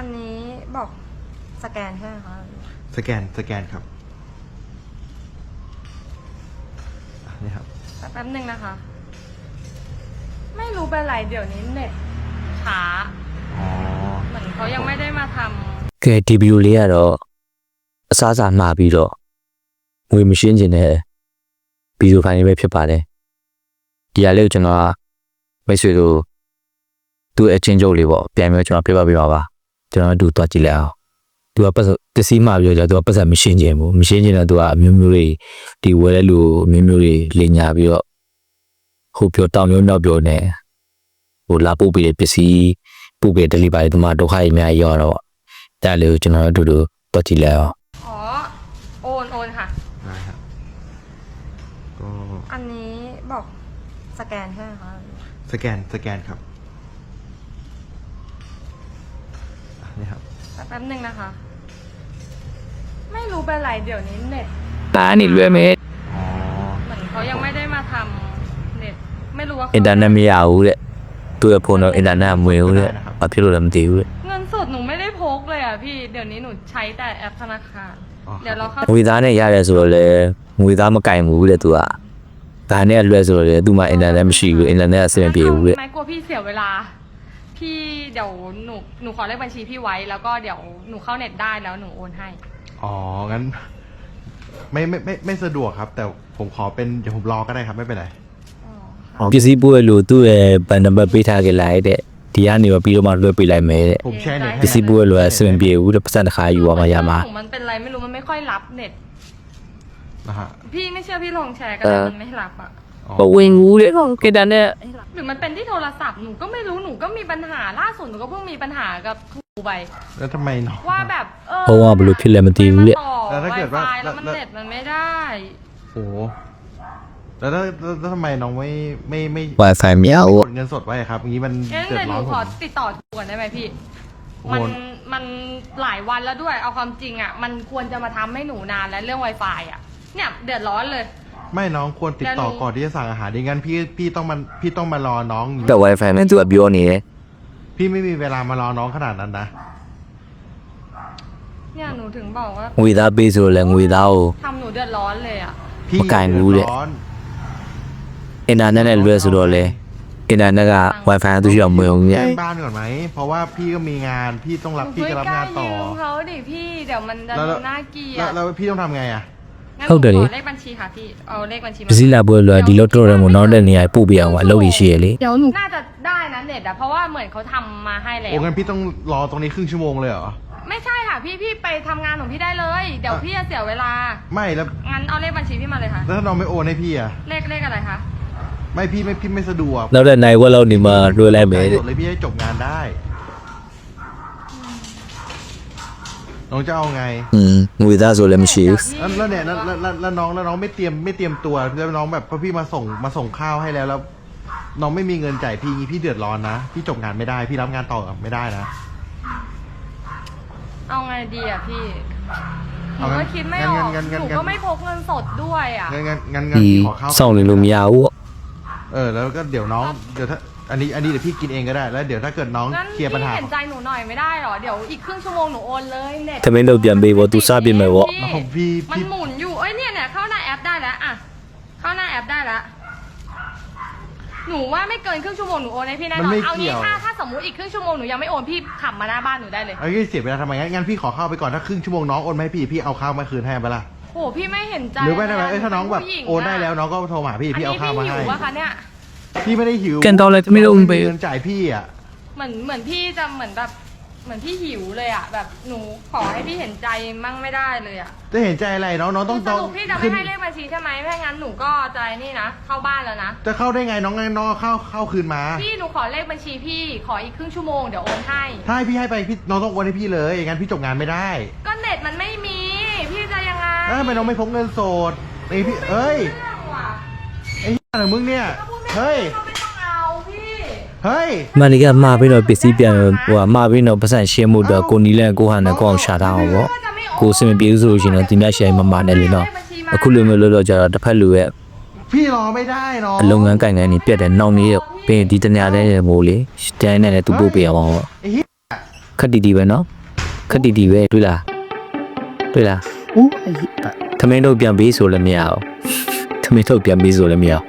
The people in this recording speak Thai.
อันนี้บอกสแกนใช่ไหมคะสแกนครับนี่ครับแป๊บนึงนะคะไม่รู้เป็นไรเดี๋ยวนี้เน็ตช้าเหมือนเขายังไม่ได้มาทำကဲဒီဗီဒီယိုလေးကတော့အစားအစာမှာပြီးတော့ငွေမရှင်းကျင်တဲ့ဗီဒီယိုဖိုင်လေးပဲဖြစ်ပါတယ်ဒီဟာလေးကိုကျွန်တော်မိတ်ဆွေတို့သူ့အချင်းချုပ်လေးပေါ့ပြန်ပြီးကျွန်တော်ပြပါပါကျွန်တော်တို့တွားကြည့်လိုက်အောင်သူကပစ္စည်းမှာပြောကြသူကပတ်စံမရှင်းကျင်ဘူးမရှင်းကျင်တော့သူကအမျိုးမျိုးတွေဒီဝယ်တဲ့လူအမျိုးမျိုးတွေလင်ညာပြီးတော့ဟိုပြောတောင်မျိုးနောက်ပြောနေဟိုလာပို့ပေးတဲ့ပစ္စည်းပို့ပေးတယ်လီပါဒီမှာဒုက္ခကြီးအများကြီးရောက်တော့ဒါလေးကိုကျွန်တော်တို့တွားကြည့်လိုက်အောင်อ๋อโอนค่ะได้ครับก็อันนี้บอกสแกนใช่ไหมคะสแกนครับนี่ครับแป๊บนึงนะคะไม่รู้เป็นไรเดี๋ยวนี้เน็ตตานี่လွယ်မယ်เหมือนเขายังไม่ได้มาทำเน็ตไม่รู้ว่าအင်တာနက်မရဘူးတဲ့သူ့ရဲ့ဖုန်းတော့အင်တာနက်မဝင်ဘူးတဲ့ဘာဖြစ်လို့လဲမသိဘူးတဲ့เงินสดหนูไม่ได้พกเลยอ่ะพี่เดี๋ยวนี้หนูใช้แต่แอปธนาคารเดี๋ยวเราเข้าငွေသားနဲ့ရတယ်ဆိုတော့လေငွေသားမကင်ဘူးတဲ့သူကဒါနဲ့လွယ်ဆိုတော့လေသူမှအင်တာနက်မရှိဘူးအင်တာနက်အဆင်မပြေဘူးတဲ့ไม่กลัวพี่เสียเวลาพี่เดี๋ยวหนูขอเลขบัญชีพี่ไว้แล้วก็เดี๋ยวหนูเข้าเน็ตได้แล้วหนูโอนให้อ๋องั้นไม่สะดวกครับแต่ผมขอเป็นเดี๋ยวผมรอก็ได้ครับไม่เป็นไรပစ္စည်းပို့ရလို့သူ့ရဲ့ဘန်နံပါတ်ပေးထားကြလိုက်တဲ့ဒီကနေပြီးတော့မှလွှဲပေးလိုက်မယ်တဲ့ผมแชร์เน็ตပစ္စည်းပို့ရလို့အဆင်ပြေဘူးတဲ့ပတ်စံတစ်ခါယူအောင်ရမှာมันเป็นไรไม่รู้มันไม่ค่อยรับเน็ตนะฮะพี่ไม่เชื่อพี่ลองแชร์กันแต่มันไม่รับอ่ะမဝင်ဘူးတဲ့ကင်တာနဲ့หรือมันเป็นที่โทรศัพท์หนูก็ไม่รู้หนูก็มีปัญหาล่าสุดหนูก็เพิ่งมีปัญหากับครูใบแล้วทำไมน้องว่าแบบเพราะว่าบลูผิดเลยมันตีเลยแล้วถ้าเกิดว่าแล้วมันเน็ตมันไม่ได้โอ้แล้วทำไมน้องไม่ Wi-Fi ไม่เอากดเงินสดไว้ครับอย่างนี้มันเดือดร้อนผมขอติดต่อก่อนได้ไหมพี่มันหลายวันแล้วด้วยเอาความจริงอ่ะมันควรจะมาทำให้หนูนานแล้วเรื่อง Wi-Fi อ่ะเนี่ยเดือดร้อนเลยไม่น้องควรติดต่อก่อนที่จะสั่งอาหารดิงั้นพี่ต้องมารอน้องแต่ Wi-Fi ไม่ตัวပြောနေတယ်พี่ไม่มีเวลามารอน้องขนาดนั้นนะเนี่ยหนูถึงบอกว่าငွေသားပေးဆိုလဲငွေသားကိုทำหนูเดือดร้อนเลยอ่ะพี่မကင်ဘူးတဲ့အင်တာနက်နဲ့လွှဲဆိုတော့လေအင်တာနက်က Wi-Fi သူရှိအောင်မဝင်ဘူးแจ้งบ้านก่อนไหมเพราะว่าพี่ก็มีงานพี่ต้องรับพี่ก็รับงานต่อเขาดิพี่เดี๋ยวมันจะดูน่าเกลียดแล้วพี่ต้องทำไงอ่ะဟုတ်တယ်လေเลขบัญชีค่ะพี่เอาเลขบัญชีပစ္စည်းလာပို့လို့ဒီလိုတော့တယ်မို့နောက်တဲ့နေရာပို့ပြအောင်အလုပ်ကြီးရှိရလေเดี๋ยวหนูน่าจะได้นะเน็ตอะเพราะว่าเหมือนเขาทำมาให้แล้วโอ้งั้นพี่ต้องรอตรงนี้ครึ่งชั่วโมงเลยเหรอไม่ใช่ค่ะพี่ไปทำงานของพี่ได้เลยเดี๋ยวพี่จะเสียเวลาไม่แล้วงั้นเอาเลขบัญชีพี่มาเลยค่ะแล้วถ้าน้องไม่โอนให้พี่อะเลขอะไรคะไม่พี่ไม่สะดวกနောက်တဲ့နိုင်ဝက်လောက်နေမှာလွှဲလိုက်မယ်เลยพี่ให้จบงานได้น้องจะเอาไงငွေသားဆိုလည်းမရှိဘူးแล้วเนี่ยแล้วน้องไม่เตรียมตัวแล้วน้องแบบพอพี่มาส่งข้าวให้แล้วน้องไม่มีเงินจ่ายพี่งี้พี่เดือดร้อนนะพี่จบงานไม่ได้พี่รับงานต่อไม่ได้นะเอาไงดีอ่ะพี่หนูก็คิดไม่ออกหนูก็ไม่พกเงินสดด้วยอ่ะงั้นขอข้าวส่งเลยလို့မရဘူးแล้วก็เดี๋ยวน้องเดี๋ยวถ้าอันนี้เดี๋ยวพี่กินเองก็ได้แล้วเดี๋ยวถ้าเกิดน้องเคลียร์ปัญหาพี่เห็นใจหนูหน่อยไม่ได้หรอเดี๋ยวอีกครึ่งชั่วโมงหนูโอนเลยเน็ตทำไมเราเปลี่ยนไปว่าตูซาเป็นไหมวะมันหมุนอยู่เนี่ยเข้าหน้าแอปได้แล้วอ่ะเข้าหน้าแอปได้แล้วหนูว่าไม่เกินครึ่งชั่วโมงหนูโอนให้พี่แน่นอนเอางี้ถ้าสมมุติอีกครึ่งชั่วโมงหนูยังไม่โอนพี่ขับมาหน้าบ้านหนูได้เลยไอ้เสียเวลาทำไมงั้นพี่ขอข้าวไปก่อนถ้าครึ่งชั่วโมงน้องโอนมาให้พี่เอาข้าวมาคืนให้ไปละโอ้พี่ไม่เห็นใจหรือไม่ได้ไหมถ้าน้องแบบโอนได้แล้วน้องก็โทรมาพี่เอาข้าวมาให้พี่ไม่ได้หิวกันตอนอะไรไม่ต้องไปเงินจ่ายพี่อ่ะเหมือนพี่จะเหมือนพี่หิวเลยอ่ะแบบหนูขอให้พี่เห็นใจมั่งไม่ได้เลยอ่ะจะเห็นใจอะไรน้องต้องสรุปพี่จะไม่ให้เลขบัญชีใช่ไหมไม่งั้นหนูก็ใจนี่นะเข้าบ้านแล้วนะจะเข้าได้ไงน้องเข้าคืนมาพี่หนูขอเลขบัญชีพี่ขออีกครึ่งชั่วโมงเดี๋ยวโอนให้ถ้าพี่ให้ไปพี่น้องต้องโอนให้พี่เลยงั้นพี่จบงานไม่ได้ก็เน็ตมันไม่มีพี่จะยังไงทำไมน้องไม่พกเงินสดไอพี่ไอ้อะไรมึงเนี่ยเฮ้ยเฮ้ยมันนี่ก็มาပြီးတော့ပစ္စည်းပြန်ဟိုမှာပြီးတော့ပတ်စံရှင်းမှုတော့ကိုနီလည်းကိုဟန်နဲ့ကိုအောင်ရှာထားအောင်ပေါ့ကိုစင်မပြေဘူးဆိုလို့ရှိရင်တော့ဒီမြတ်ရှယ်မမနဲ့လေနော်အခုလိုမျိုးလို့တော့ကြတော့တစ်ဖက်လူရဲ့พี่รอไม่ได้เนาะလုပ်ငန်းကိုင်ငန်းနေပြတ်တယ်နောက်နေ့ပြီးဒီတညာတဲ့မိုးလေတိုင်းနဲ့လည်းသူပို့ပေးအောင်ပေါ့ဟ ခက်တီတီပဲနော်ခက်တီတီပဲတွေ့လားတွေ့လား ဦး သမင်းတို့ပြန်ပေးဆိုလည်းမရအောင်သမင်းတို့ပြန်ပေးဆိုလည်းမရအောင်